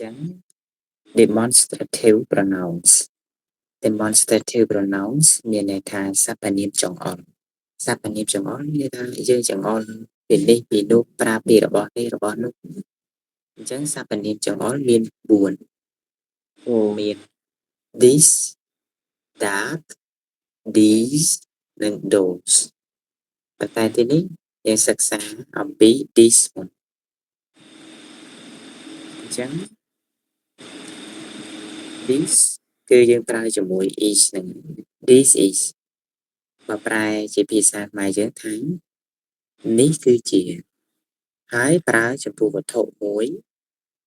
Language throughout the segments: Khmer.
ចឹង demonstrative pronouns demonstrative pronouns មានន័យថាសព្វនាមចង្អុលសព្វនាមចង្អុលមានន័យថាយើងចង្អុលពីនេះពីនោះប្រាប់ពីរបស់នេះរបស់នោះអញ្ចឹងសព្វនាមចង្អុលមាន4មាន this that these និង those ប៉ុន្តែទីនេះយើងសិក្សាអំពី this មុនអញ្ចឹង this គឺយើងប្រើជាមួយ is និង this is បើប្រែជាភាសាខ្មែរយើងថានេះគឺជាហើយប្រើចំពោះវត្ថុមួយ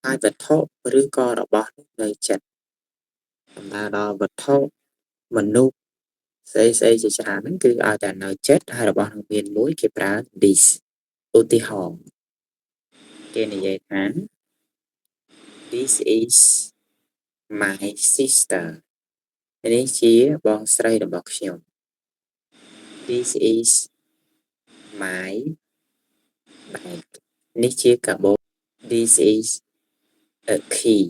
ហើយវត្ថុឬក៏របស់នៅចិត្តដំណើរដល់វត្ថុមនុស្សស្អីជាច្រើនហ្នឹងគឺឲ្យតែនៅចិត្តហើយរបស់នឹងមានមួយគេប្រើ this ឧទាហរណ៍គេនិយាយថា this is my sister នេះជាបងស្រីរបស់ខ្ញុំ this is my bag នេះជាកាបូប this is a key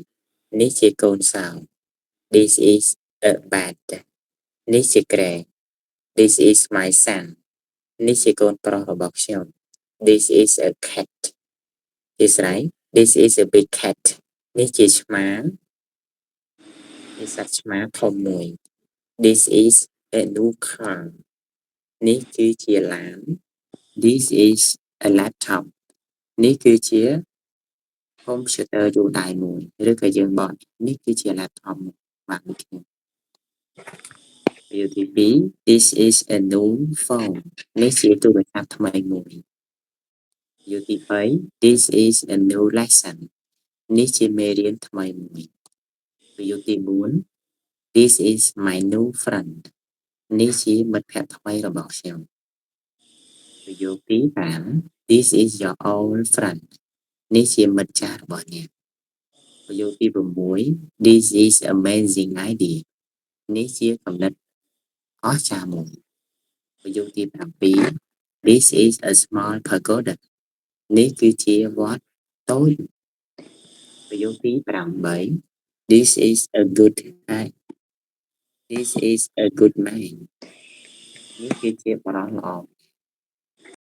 នេះជាកូនសោរ this is a bed នេះជាគ្រែ this is my son នេះជាកូនប្រុសរបស់ខ្ញុំ this is a cat ជាស្រ័យ this is a big cat នេះជាឆ្មានេះសត្វឆ្មាធំមួយ this is a new car នេះគឺជាឡាន this is a laptop នេះគឺជា computer យួរដៃមួយឬក៏យើងបកនេះគឺជា laptop បាទដូចគ្នា UTP this is a new phone នេះជាទូរស័ព្ទថ្មីមួយ UTP this is a new lesson នេះជាមេរៀនថ្មីមួយ UT4 this is my new friend នេះជាមិត្តភក្តិថ្មីរបស់ខ្ញុំ UT5 this is your old friend នេះជាមិត្តចាស់របស់អ្នក UT6 this is amazing idea នេះជាគំនិតអស្ចារ្យមួយ UT7 this is a small pagoda នេះគឺជាវត្តតូច UT8 this is a good guy this is a good man នេះគឺជាបរិសុទ្ធល្អ